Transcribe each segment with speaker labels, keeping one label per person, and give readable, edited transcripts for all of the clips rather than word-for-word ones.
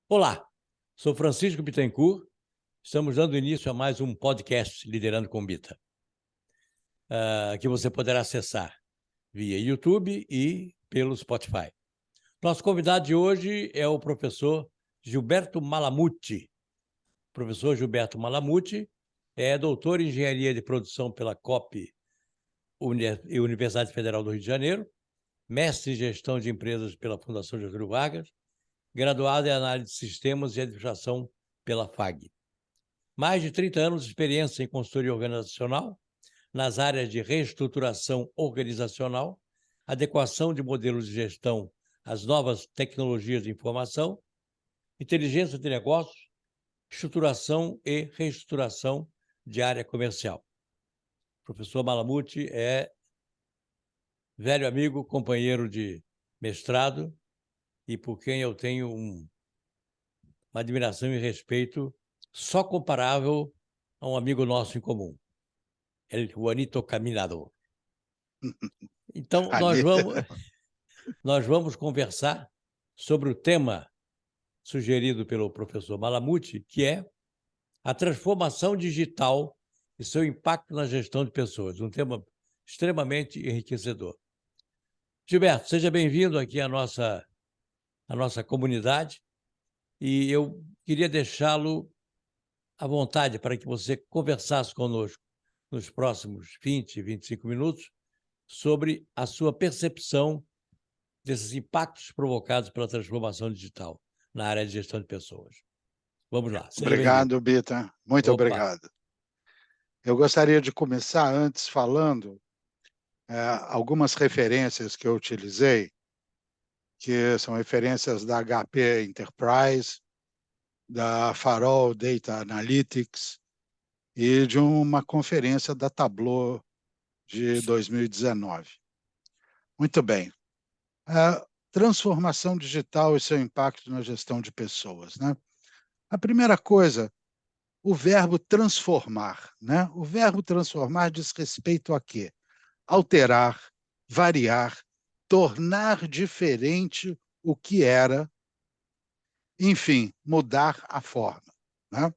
Speaker 1: Olá, sou Francisco Bittencourt. Estamos dando início a mais um podcast Liderando com Bita, que você poderá acessar via YouTube e pelo Spotify. Nosso convidado de hoje é o professor Gilberto Malamuti. O professor Gilberto Malamuti é doutor em Engenharia de Produção pela COP Universidade Federal do Rio de Janeiro, mestre em Gestão de Empresas pela Fundação Getúlio Vargas, graduado em Análise de Sistemas e Administração pela FAG. Mais de 30 anos de experiência em consultoria organizacional, nas áreas de reestruturação organizacional, adequação de modelos de gestão às novas tecnologias de informação, inteligência de negócios, estruturação e reestruturação de área comercial. O professor Malamuti é velho amigo, companheiro de mestrado e por quem eu tenho uma admiração e respeito só comparável a um amigo nosso em comum, El Juanito Caminador. Então, nós vamos conversar sobre o tema sugerido pelo professor Malamuti, que é a transformação digital e seu impacto na gestão de pessoas, um tema extremamente enriquecedor. Gilberto, seja bem-vindo aqui à nossa comunidade e eu queria deixá-lo à vontade para que você conversasse conosco nos próximos 20, 25 minutos sobre a sua percepção desses impactos provocados pela transformação digital na área de gestão de pessoas. Vamos lá, seja bem-vindo.
Speaker 2: Obrigado, Bita. Muito obrigado. Eu gostaria de começar antes falando algumas referências que eu utilizei, que são referências da HP Enterprise, da Farol Data Analytics e de uma conferência da Tableau de 2019. Muito bem. A transformação digital e seu impacto na gestão de pessoas, né? A primeira coisa, o verbo transformar, né? O verbo transformar diz respeito a quê? Alterar, variar, tornar diferente o que era, enfim, mudar a forma, né?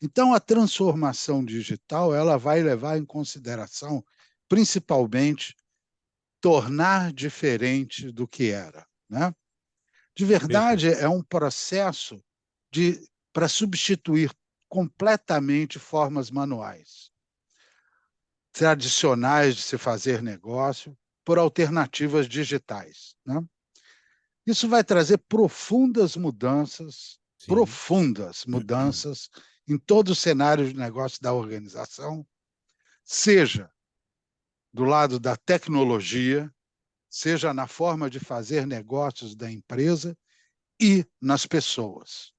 Speaker 2: Então, a transformação digital ela vai levar em consideração, principalmente, tornar diferente do que era, né? De verdade,
Speaker 1: Perfeito.
Speaker 2: é um processo para substituir completamente formas manuais, tradicionais de se fazer negócio, por alternativas digitais, né? Isso vai trazer
Speaker 1: Sim.
Speaker 2: profundas mudanças em todo o cenário de negócio da organização, seja do lado da tecnologia, seja na forma de fazer negócios da empresa e nas pessoas,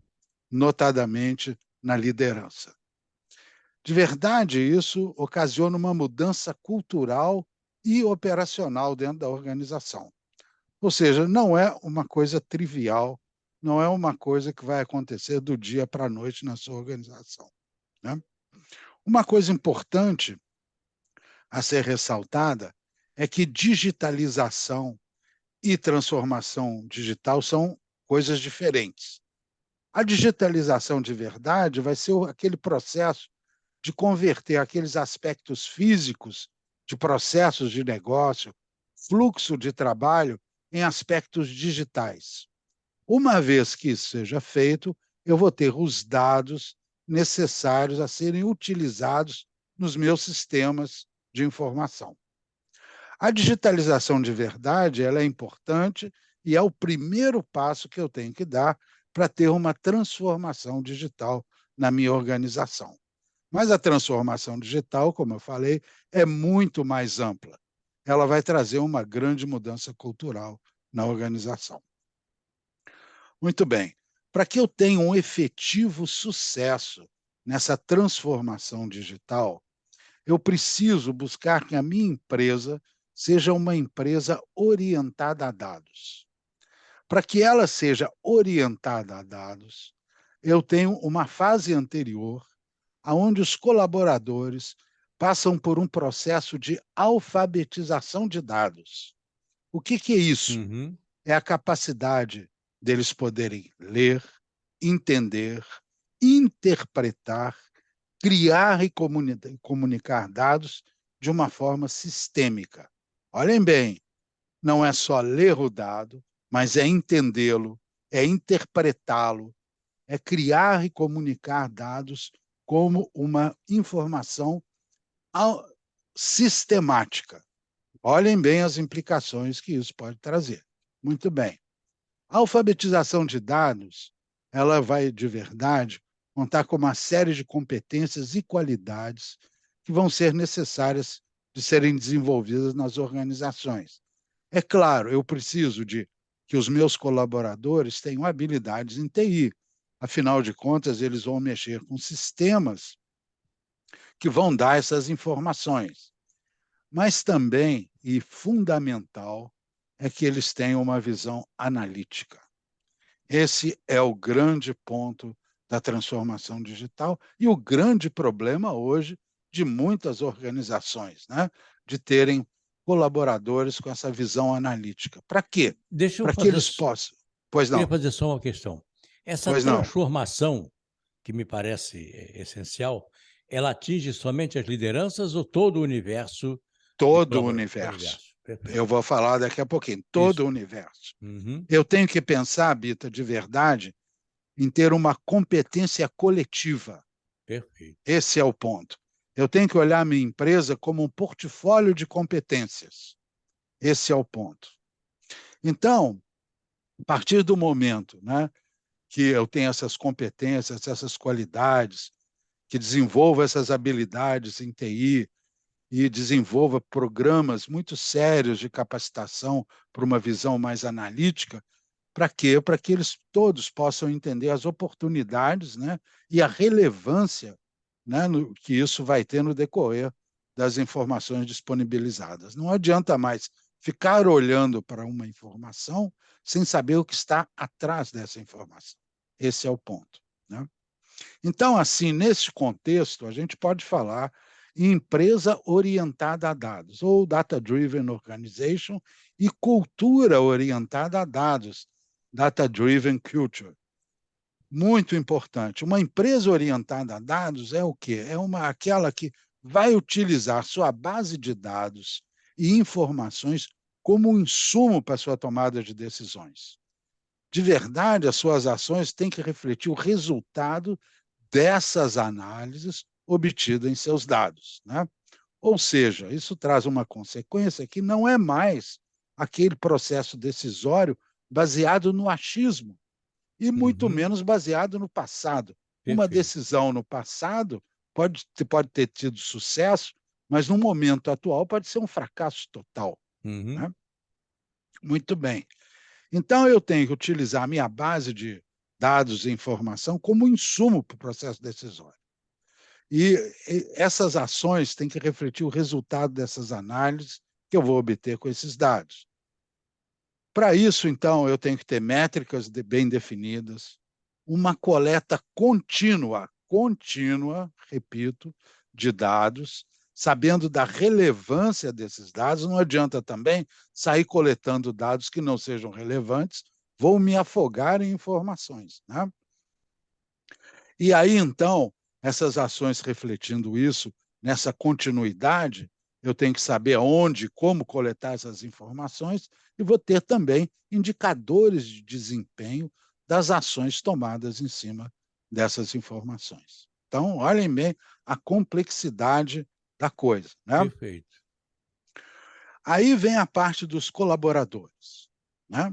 Speaker 2: notadamente na liderança. De verdade, isso ocasiona uma mudança cultural e operacional dentro da organização. Ou seja, não é uma coisa trivial, não é uma coisa que vai acontecer do dia para a noite na sua organização, né? Uma coisa importante a ser ressaltada é que digitalização e transformação digital são coisas diferentes. A digitalização de verdade vai ser aquele processo de converter aqueles aspectos físicos de processos de negócio, fluxo de trabalho, em aspectos digitais. Uma vez que isso seja feito, eu vou ter os dados necessários a serem utilizados nos meus sistemas de informação. A digitalização de verdade ela é importante e é o primeiro passo que eu tenho que dar para ter uma transformação digital na minha organização. Mas a transformação digital, como eu falei, é muito mais ampla. Ela vai trazer uma grande mudança cultural na organização. Muito bem. Para que eu tenha um efetivo sucesso nessa transformação digital, eu preciso buscar que a minha empresa seja uma empresa orientada a dados. Para que ela seja orientada a dados, eu tenho uma fase anterior, onde os colaboradores passam por um processo de alfabetização de dados. O que é isso?
Speaker 1: Uhum.
Speaker 2: É a capacidade deles poderem ler, entender, interpretar, criar e comunicar dados de uma forma sistêmica. Olhem bem, não é só ler o dado, mas é entendê-lo, é interpretá-lo, é criar e comunicar dados como uma informação sistemática. Olhem bem as implicações que isso pode trazer. Muito bem. A alfabetização de dados, ela vai, de verdade, contar com uma série de competências e qualidades que vão ser necessárias de serem desenvolvidas nas organizações. É claro, eu preciso de que os meus colaboradores tenham habilidades em TI. Afinal de contas, eles vão mexer com sistemas que vão dar essas informações. Mas também, e fundamental, é que eles tenham uma visão analítica. Esse é o grande ponto da transformação digital e o grande problema hoje de muitas organizações, né? De terem colaboradores com essa visão analítica. Para quê?
Speaker 1: Deixa eu
Speaker 2: Para que
Speaker 1: fazer,
Speaker 2: eles possam. Pois
Speaker 1: queria
Speaker 2: não,
Speaker 1: fazer só uma questão. Essa
Speaker 2: pois não.
Speaker 1: transformação, que me parece essencial, ela atinge somente as lideranças ou todo o universo de
Speaker 2: Todo o
Speaker 1: colaboradores? Todo o
Speaker 2: universo.
Speaker 1: universo. Perfeito.
Speaker 2: Eu vou falar daqui a pouquinho. Todo
Speaker 1: Isso.
Speaker 2: o universo.
Speaker 1: Uhum.
Speaker 2: Eu tenho que pensar, Bita, de verdade, em ter uma competência coletiva.
Speaker 1: Perfeito.
Speaker 2: Esse é o ponto. Eu tenho que olhar a minha empresa como um portfólio de competências. Esse é o ponto. Então, a partir do momento, né, que eu tenho essas competências, essas qualidades, que desenvolvo essas habilidades em TI e desenvolva programas muito sérios de capacitação para uma visão mais analítica, para quê? Para que eles todos possam entender as oportunidades, né, e a relevância, né, que isso vai ter no decorrer das informações disponibilizadas. Não adianta mais ficar olhando para uma informação sem saber o que está atrás dessa informação. Esse é o ponto, né? Então, assim, nesse contexto, a gente pode falar em empresa orientada a dados, ou Data-Driven Organization, e cultura orientada a dados, Data-Driven Culture. Muito importante. Uma empresa orientada a dados é o quê? É aquela que vai utilizar sua base de dados e informações como um insumo para a sua tomada de decisões. De verdade, as suas ações têm que refletir o resultado dessas análises obtidas em seus dados, né? Ou seja, isso traz uma consequência que não é mais aquele processo decisório baseado no achismo, e muito
Speaker 1: Uhum.
Speaker 2: menos baseado no passado. Uma
Speaker 1: Perfeito.
Speaker 2: decisão no passado pode ter tido sucesso, mas no momento atual pode ser um fracasso total,
Speaker 1: Uhum.
Speaker 2: né? Muito bem. Então, eu tenho que utilizar a minha base de dados e informação como insumo para o processo decisório. E essas ações têm que refletir o resultado dessas análises que eu vou obter com esses dados. Para isso, então, eu tenho que ter métricas bem definidas, uma coleta contínua, repito, de dados, sabendo da relevância desses dados. Não adianta também sair coletando dados que não sejam relevantes, vou me afogar em informações, né? E aí, então, essas ações refletindo isso, nessa continuidade, eu tenho que saber onde e como coletar essas informações e vou ter também indicadores de desempenho das ações tomadas em cima dessas informações. Então, olhem bem a complexidade da coisa, né?
Speaker 1: Perfeito.
Speaker 2: Aí vem a parte dos colaboradores, né?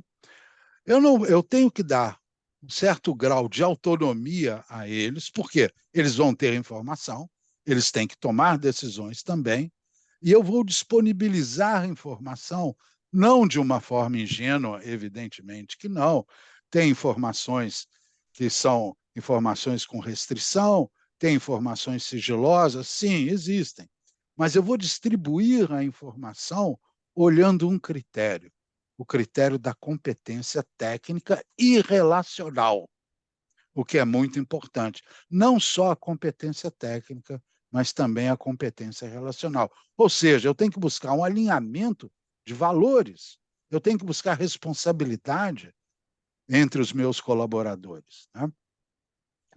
Speaker 2: Eu tenho que dar um certo grau de autonomia a eles, porque eles vão ter informação, eles têm que tomar decisões também, e eu vou disponibilizar informação, não de uma forma ingênua, evidentemente que não. Tem informações que são informações com restrição, tem informações sigilosas, sim, existem. Mas eu vou distribuir a informação olhando um critério, o critério da competência técnica e relacional, o que é muito importante. Não só a competência técnica, mas também a competência relacional. Ou seja, eu tenho que buscar um alinhamento de valores, eu tenho que buscar responsabilidade entre os meus colaboradores, né?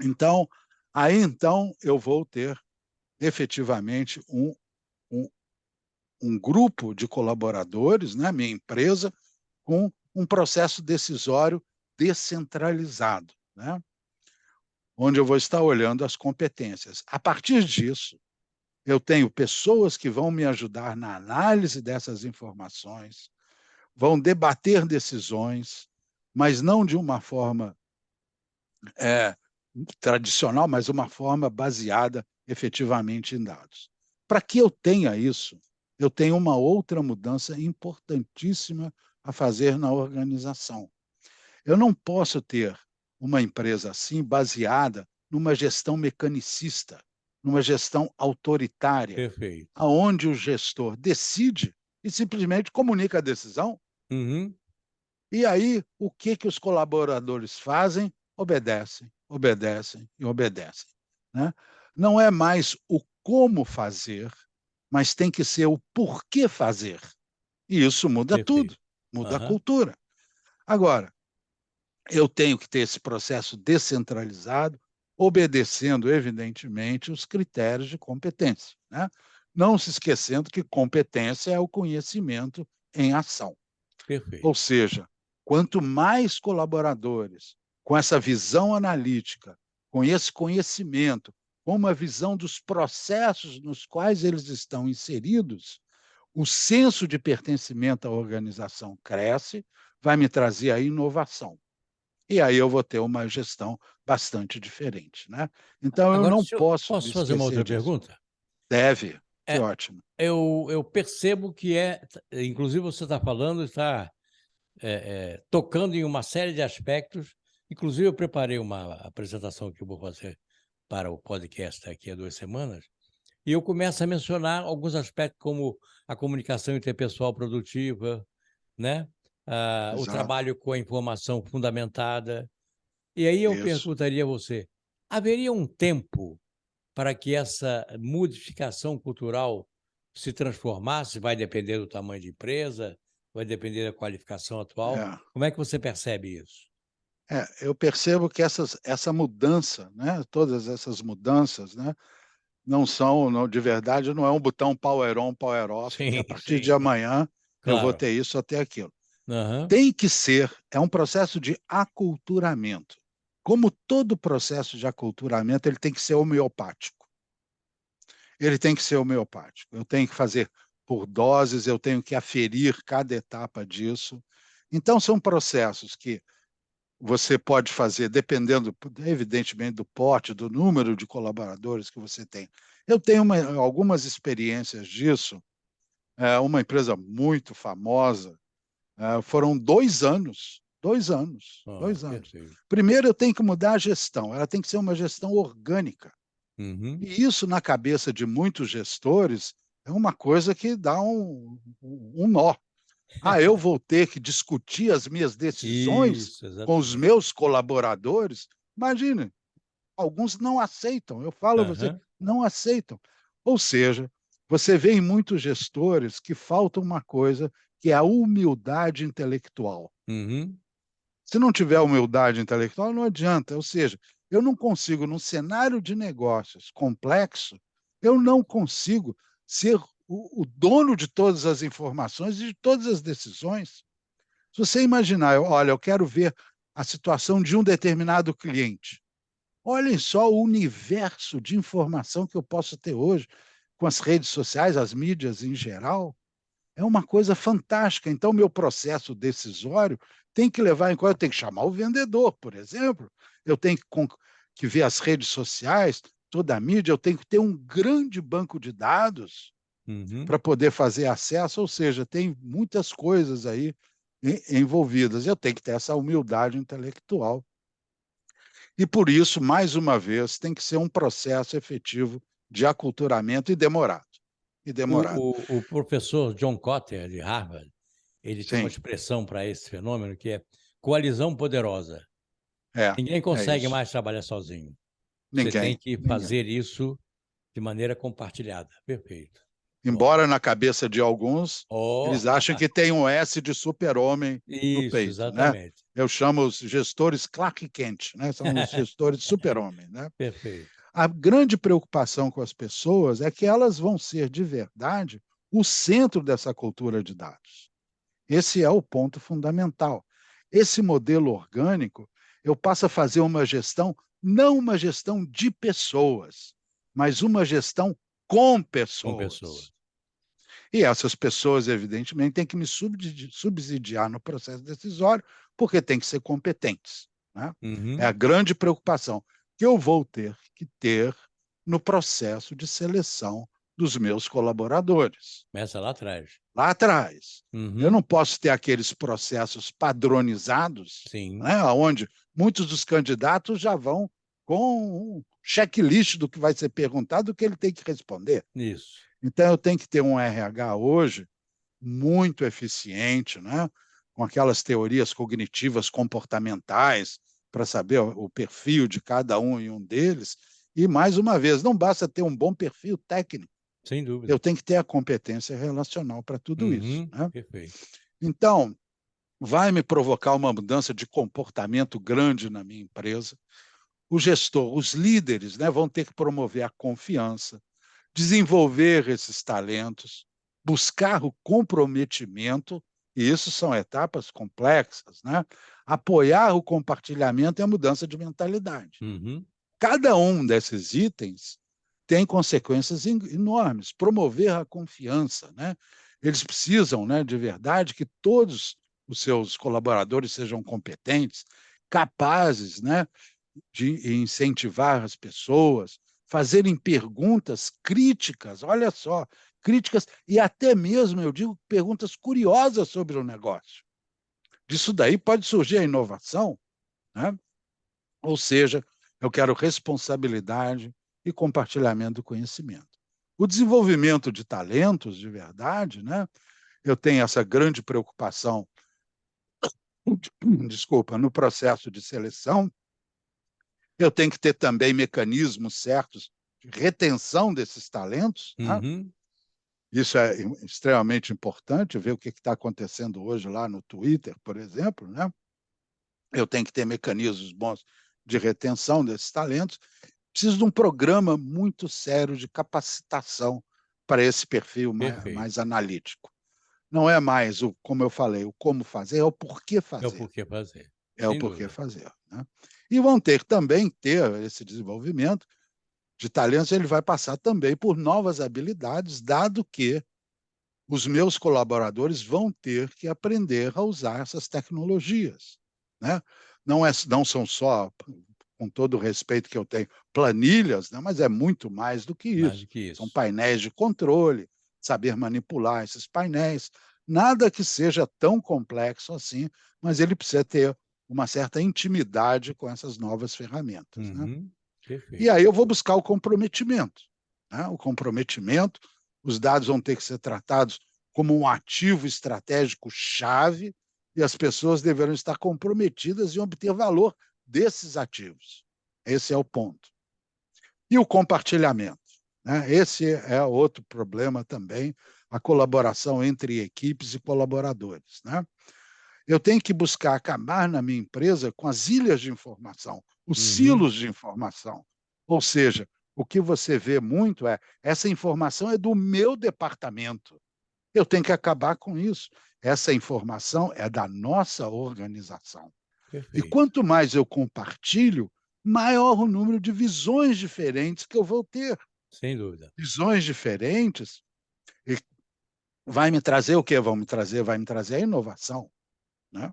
Speaker 2: Então, aí então eu vou ter efetivamente um grupo de colaboradores, né, minha empresa, com um processo decisório descentralizado, né, onde eu vou estar olhando as competências. A partir disso, eu tenho pessoas que vão me ajudar na análise dessas informações, vão debater decisões, mas não de uma forma é, tradicional, mas uma forma baseada efetivamente em dados. Para que eu tenha isso, eu tenho uma outra mudança importantíssima a fazer na organização. Eu não posso ter uma empresa assim baseada numa gestão mecanicista, numa gestão autoritária,
Speaker 1: Perfeito.
Speaker 2: aonde o gestor decide e simplesmente comunica a decisão.
Speaker 1: Uhum.
Speaker 2: E aí, o que os colaboradores fazem? Obedecem, obedecem e obedecem, né? Não é mais o como fazer, mas tem que ser o porquê fazer. E isso muda
Speaker 1: Perfeito.
Speaker 2: tudo, muda a
Speaker 1: Aham.
Speaker 2: cultura. Agora, eu tenho que ter esse processo descentralizado, obedecendo, evidentemente, os critérios de competência, né? Não se esquecendo que competência é o conhecimento em ação. Ou
Speaker 1: Perfeito.
Speaker 2: seja, quanto mais colaboradores com essa visão analítica, com esse conhecimento, com uma visão dos processos nos quais eles estão inseridos, o senso de pertencimento à organização cresce, vai me trazer a inovação. E aí eu vou ter uma gestão bastante diferente, né. Então eu
Speaker 1: Agora,
Speaker 2: não
Speaker 1: se eu
Speaker 2: posso me
Speaker 1: posso fazer uma
Speaker 2: esquecer
Speaker 1: outra
Speaker 2: disso.
Speaker 1: pergunta?
Speaker 2: Deve, que
Speaker 1: É,
Speaker 2: ótimo.
Speaker 1: eu percebo que inclusive você está falando, está tocando em uma série de aspectos. Inclusive, eu preparei uma apresentação que eu vou fazer para o podcast daqui a 2 semanas, e eu começo a mencionar alguns aspectos como a comunicação interpessoal produtiva, né? O
Speaker 2: Exato,
Speaker 1: trabalho com a informação fundamentada. E aí eu
Speaker 2: isso.
Speaker 1: perguntaria a você: haveria um tempo para que essa modificação cultural se transformasse? Vai depender do tamanho de empresa, vai depender da qualificação atual.
Speaker 2: É.
Speaker 1: Como é que você percebe isso?
Speaker 2: Eu percebo que essa mudança, né, todas essas mudanças, né, não de verdade, não é um botão power on, power off, que a
Speaker 1: Sim,
Speaker 2: partir de
Speaker 1: sim,
Speaker 2: amanhã eu vou
Speaker 1: claro.
Speaker 2: ter isso ou ter aquilo.
Speaker 1: Aham.
Speaker 2: Tem que ser é um processo de aculturamento. Como todo processo de aculturamento, ele tem que ser homeopático. Ele tem que ser homeopático. Eu tenho que fazer por doses, eu tenho que aferir cada etapa disso. Então são processos que você pode fazer dependendo, evidentemente, do porte, do número de colaboradores que você tem. Eu tenho algumas experiências disso, uma empresa muito famosa, foram 2 anos, 2 anos,
Speaker 1: Ah,
Speaker 2: 2 anos.
Speaker 1: perfeito.
Speaker 2: Primeiro eu tenho que mudar a gestão, ela tem que ser uma gestão orgânica,
Speaker 1: Uhum.
Speaker 2: e isso na cabeça de muitos gestores é uma coisa que dá um nó. Eu vou ter que discutir as minhas decisões
Speaker 1: Isso,
Speaker 2: com os
Speaker 1: exatamente.
Speaker 2: meus colaboradores? Imagine, alguns não aceitam, eu falo a você,
Speaker 1: Aham.
Speaker 2: não aceitam. Ou seja, você vê em muitos gestores que falta uma coisa, que é a humildade intelectual.
Speaker 1: Uhum.
Speaker 2: Se não tiver humildade intelectual, não adianta. Ou seja, eu não consigo, num cenário de negócios complexo, eu não consigo ser o dono de todas as informações e de todas as decisões. Se você imaginar, olha, eu quero ver a situação de um determinado cliente. Olhem só o universo de informação que eu posso ter hoje com as redes sociais, as mídias em geral. É uma coisa fantástica. Então, meu processo decisório tem que levar em conta, eu tenho que chamar o vendedor, por exemplo, eu tenho que ver as redes sociais, toda a mídia, eu tenho que ter um grande banco de dados
Speaker 1: Uhum.
Speaker 2: para poder fazer acesso, ou seja, tem muitas coisas aí envolvidas. Eu tenho que ter essa humildade intelectual. E por isso, mais uma vez, tem que ser um processo efetivo de aculturamento e demorado. E demorado.
Speaker 1: O professor John Kotter, de Harvard, ele tem uma
Speaker 2: Sim,
Speaker 1: expressão para esse fenômeno que é coalizão poderosa.
Speaker 2: é,
Speaker 1: Ninguém
Speaker 2: é
Speaker 1: consegue
Speaker 2: isso.
Speaker 1: mais trabalhar sozinho. Você tem
Speaker 2: Ninguém,
Speaker 1: que
Speaker 2: ninguém.
Speaker 1: fazer isso de maneira compartilhada. Perfeito.
Speaker 2: Embora na cabeça de alguns, eles
Speaker 1: Oh,
Speaker 2: acham que tem um S de super-homem no
Speaker 1: isso,
Speaker 2: peito, né?
Speaker 1: exatamente.
Speaker 2: Eu chamo os gestores Clark Kent, né? São os gestores super-homem, né?
Speaker 1: Perfeito.
Speaker 2: A grande preocupação com as pessoas é que elas vão ser, de verdade, o centro dessa cultura de dados. Esse é o ponto fundamental. Esse modelo orgânico, eu passo a fazer uma gestão, não uma gestão de pessoas, mas uma gestão com
Speaker 1: Com pessoas.
Speaker 2: pessoas. E essas pessoas, evidentemente, têm que me subsidiar no processo decisório, porque têm que ser competentes, né? É a
Speaker 1: Uhum.
Speaker 2: grande preocupação que eu vou ter que ter no processo de seleção dos meus colaboradores.
Speaker 1: Começa lá atrás.
Speaker 2: Lá atrás. Eu
Speaker 1: Uhum.
Speaker 2: não posso ter aqueles processos padronizados,
Speaker 1: Sim,
Speaker 2: né, onde muitos dos candidatos já vão com um checklist do que vai ser perguntado, do que ele tem que responder.
Speaker 1: isso.
Speaker 2: Então, eu tenho que ter um RH hoje muito eficiente, né? Com aquelas teorias cognitivas comportamentais, para saber o perfil de cada um e um deles. E, mais uma vez, não basta ter um bom perfil técnico,
Speaker 1: Sem dúvida.
Speaker 2: eu tenho que ter a competência relacional para tudo isso,
Speaker 1: Uhum.
Speaker 2: né?
Speaker 1: Perfeito.
Speaker 2: Então, vai me provocar uma mudança de comportamento grande na minha empresa. O gestor, os líderes, né, vão ter que promover a confiança, desenvolver esses talentos, buscar o comprometimento, e isso são etapas complexas, né? Apoiar o compartilhamento e a mudança de mentalidade.
Speaker 1: Uhum.
Speaker 2: Cada um desses itens tem consequências enormes. Promover a confiança, né? Eles precisam, né, de verdade, que todos os seus colaboradores sejam competentes, capazes, né, de incentivar as pessoas, fazerem perguntas críticas, olha só, críticas e até mesmo, eu digo, perguntas curiosas sobre o negócio. Disso daí pode surgir a inovação, né? Ou seja, eu quero responsabilidade e compartilhamento do conhecimento. O desenvolvimento de talentos, de verdade, né? Eu tenho essa grande preocupação, desculpa, no processo de seleção. Eu tenho que ter também mecanismos certos de retenção desses talentos, né?
Speaker 1: Uhum.
Speaker 2: Isso é extremamente importante, ver o que está acontecendo hoje lá no Twitter, por exemplo, né? Eu tenho que ter mecanismos bons de retenção desses talentos. Preciso de um programa muito sério de capacitação para esse perfil mais
Speaker 1: Perfeito.
Speaker 2: analítico. Não é mais o, como eu falei, o como fazer, é o porquê
Speaker 1: É o
Speaker 2: fazer.
Speaker 1: porquê fazer.
Speaker 2: É o
Speaker 1: Sem
Speaker 2: porquê
Speaker 1: dúvida.
Speaker 2: fazer, né? E vão ter também ter esse desenvolvimento de talentos, ele vai passar também por novas habilidades, dado que os meus colaboradores vão ter que aprender a usar essas tecnologias, né? Não são só, com todo o respeito que eu tenho, planilhas, né? Mas é muito mais do que
Speaker 1: Mais
Speaker 2: isso.
Speaker 1: do que
Speaker 2: São
Speaker 1: isso.
Speaker 2: painéis de controle, saber manipular esses painéis. Nada que seja tão complexo assim, mas ele precisa ter uma certa intimidade com essas novas ferramentas, né?
Speaker 1: Uhum.
Speaker 2: E
Speaker 1: Perfeito.
Speaker 2: aí eu vou buscar o comprometimento, né? O comprometimento, os dados vão ter que ser tratados como um ativo estratégico chave e as pessoas deverão estar comprometidas em obter valor desses ativos. Esse é o ponto. E o compartilhamento, né? Esse é outro problema também, a colaboração entre equipes e colaboradores, né? Eu tenho que buscar acabar na minha empresa com as ilhas de informação, os
Speaker 1: Uhum.
Speaker 2: silos de informação. Ou seja, o que você vê muito é essa informação é do meu departamento. Eu tenho que acabar com isso. Essa informação é da nossa organização. E
Speaker 1: Perfeito.
Speaker 2: quanto mais eu compartilho, maior o número de visões diferentes que eu vou ter.
Speaker 1: Sem dúvida.
Speaker 2: Visões diferentes e vai me trazer o quê? Vai me trazer a inovação, né?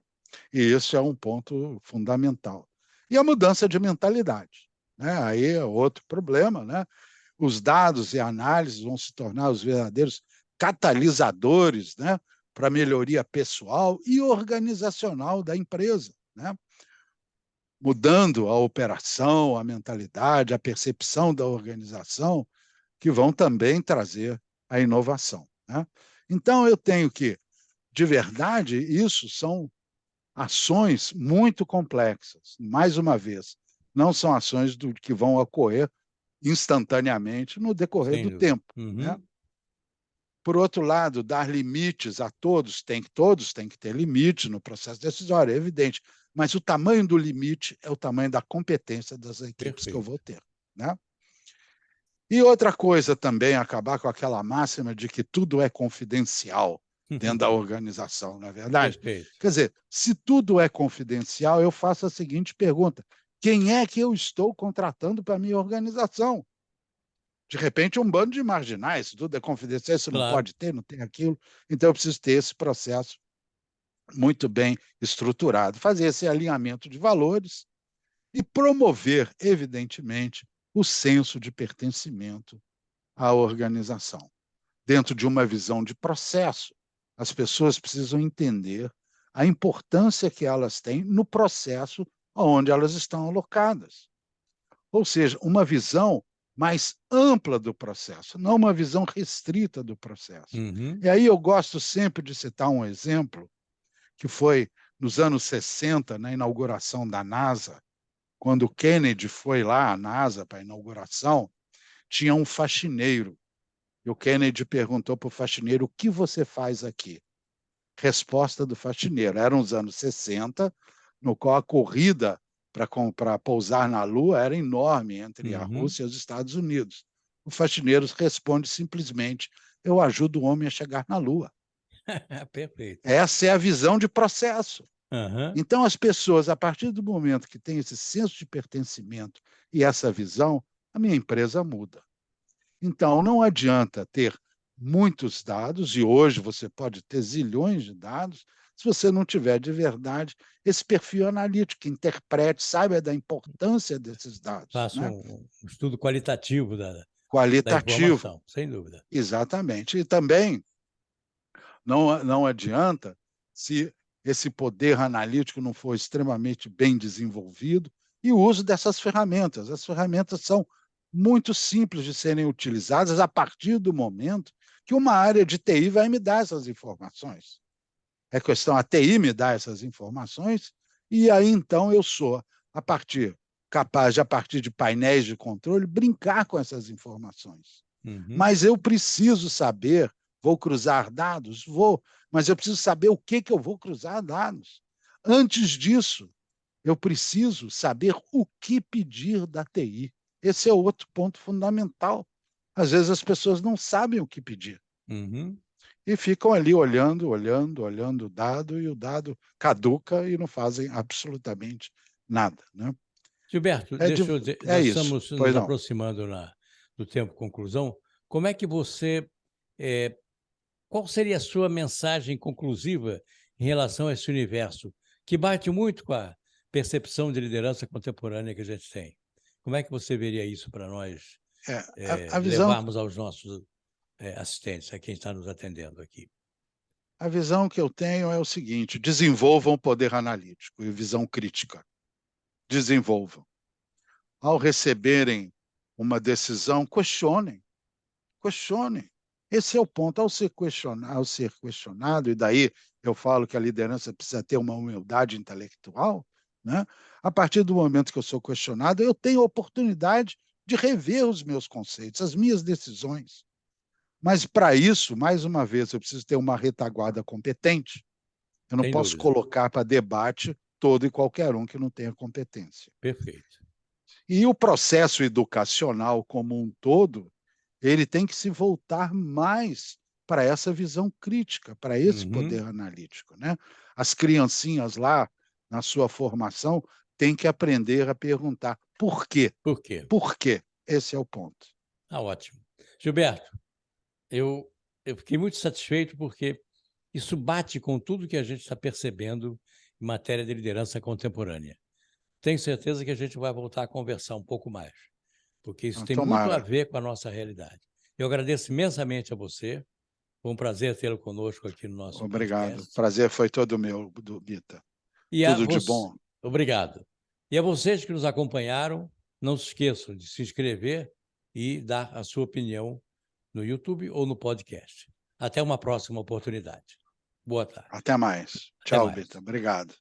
Speaker 2: E isso é um ponto fundamental. E a mudança de mentalidade, né? Aí é outro problema, né? Os dados e a análise vão se tornar os verdadeiros catalisadores, né, para a melhoria pessoal e organizacional da empresa, né? Mudando a operação, a mentalidade, a percepção da organização, que vão também trazer a inovação, né? Então, eu tenho que, de verdade, isso são ações muito complexas. Mais uma vez, não são ações que vão ocorrer instantaneamente no decorrer
Speaker 1: Sem
Speaker 2: do
Speaker 1: dúvida.
Speaker 2: tempo, né?
Speaker 1: Uhum.
Speaker 2: Por outro lado, dar limites a todos têm que ter limite no processo decisório, é evidente, mas o tamanho do limite é o tamanho da competência das equipes que eu vou ter, né? E outra coisa também, acabar com aquela máxima de que tudo é confidencial dentro da organização, não é verdade?
Speaker 1: Perfeito.
Speaker 2: Quer dizer, se tudo é confidencial, eu faço a seguinte pergunta: quem é que eu estou contratando para a minha organização? De repente, um bando de marginais, tudo é confidencial, isso não
Speaker 1: Claro.
Speaker 2: pode ter, não tem aquilo. Então, eu preciso ter esse processo muito bem estruturado, fazer esse alinhamento de valores e promover, evidentemente, o senso de pertencimento à organização. Dentro de uma visão de processo, as pessoas precisam entender a importância que elas têm no processo onde elas estão alocadas. Ou seja, uma visão mais ampla do processo, não uma visão restrita do processo.
Speaker 1: Uhum.
Speaker 2: E aí eu gosto sempre de citar um exemplo, que foi nos anos 60, na inauguração da NASA, quando o Kennedy foi lá à NASA para a inauguração, tinha um faxineiro. E o Kennedy perguntou para o faxineiro: o que você faz aqui? Resposta do faxineiro: eram os anos 60, no qual a corrida para pousar na Lua era enorme entre a
Speaker 1: Uhum.
Speaker 2: Rússia e os Estados Unidos. O faxineiro responde simplesmente: eu ajudo o homem a chegar na Lua.
Speaker 1: Perfeito.
Speaker 2: Essa é a visão de processo.
Speaker 1: Aham.
Speaker 2: Então, as pessoas, a partir do momento que têm esse senso de pertencimento e essa visão, a minha empresa muda. Então, não adianta ter muitos dados, e hoje você pode ter zilhões de dados, se você não tiver de verdade esse perfil analítico, que interprete, saiba da importância desses dados,
Speaker 1: Faço
Speaker 2: né?
Speaker 1: um estudo qualitativo da
Speaker 2: Qualitativo,
Speaker 1: informação, sem dúvida.
Speaker 2: exatamente. E também não adianta, se esse poder analítico não for extremamente bem desenvolvido, e o uso dessas ferramentas. As ferramentas são muito simples de serem utilizadas a partir do momento que uma área de TI vai me dar essas informações. É questão, a TI me dá essas informações, e aí então eu sou, capaz de, a partir de painéis de controle, brincar com essas informações.
Speaker 1: Uhum.
Speaker 2: Mas eu preciso saber, vou cruzar dados? Vou, mas eu preciso saber o que eu vou cruzar dados. Antes disso, eu preciso saber o que pedir da TI. Esse é outro ponto fundamental. Às vezes as pessoas não sabem o que pedir
Speaker 1: Uhum.
Speaker 2: e ficam ali olhando o dado, e o dado caduca e não fazem absolutamente nada, né?
Speaker 1: Gilberto,
Speaker 2: É, de,
Speaker 1: deixa eu dizer,
Speaker 2: é
Speaker 1: nós
Speaker 2: isso.
Speaker 1: estamos
Speaker 2: Pois
Speaker 1: nos
Speaker 2: não.
Speaker 1: aproximando do tempo conclusão. Como é que você, eh, qual seria a sua mensagem conclusiva em relação a esse universo, que bate muito com a percepção de liderança contemporânea que a gente tem? Como é que você veria isso para nós,
Speaker 2: É, a visão
Speaker 1: levarmos aos nossos, assistentes, a quem está nos atendendo aqui?
Speaker 2: A visão que eu tenho é o seguinte: desenvolvam o poder analítico e visão crítica. Desenvolvam. Ao receberem uma decisão, questionem. Questionem. Esse é o ponto. Ao ser questionado, e daí eu falo que a liderança precisa ter uma humildade intelectual, né? A partir do momento que eu sou questionado, eu tenho a oportunidade de rever os meus conceitos, as minhas decisões. Mas, para isso, mais uma vez, eu preciso ter uma retaguarda competente. Eu não
Speaker 1: Sem
Speaker 2: posso
Speaker 1: dúvida.
Speaker 2: colocar para debate todo e qualquer um que não tenha competência.
Speaker 1: Perfeito.
Speaker 2: E o processo educacional como um todo, ele tem que se voltar mais para essa visão crítica, para esse
Speaker 1: Uhum.
Speaker 2: poder analítico, né? As criancinhas lá, na sua formação, têm que aprender a perguntar por quê?
Speaker 1: Por quê?
Speaker 2: Por quê? Esse é o ponto.
Speaker 1: Ah, ótimo. Gilberto, eu eu fiquei muito satisfeito, porque isso bate com tudo que a gente está percebendo em matéria de liderança contemporânea. Tenho certeza que a gente vai voltar a conversar um pouco mais, porque isso tem muito a
Speaker 2: Tomara.
Speaker 1: ver com a nossa realidade. Eu agradeço imensamente a você, foi um prazer tê-lo conosco aqui no nosso
Speaker 2: Obrigado.
Speaker 1: podcast.
Speaker 2: Prazer foi todo meu, Bita.
Speaker 1: E a
Speaker 2: Tudo de
Speaker 1: voc
Speaker 2: bom.
Speaker 1: Obrigado. E a vocês que nos acompanharam, não se esqueçam de se inscrever e dar a sua opinião no YouTube ou no podcast. Até uma próxima oportunidade. Boa tarde.
Speaker 2: Até mais.
Speaker 1: Até
Speaker 2: Tchau, Bita.
Speaker 1: mais.
Speaker 2: Obrigado.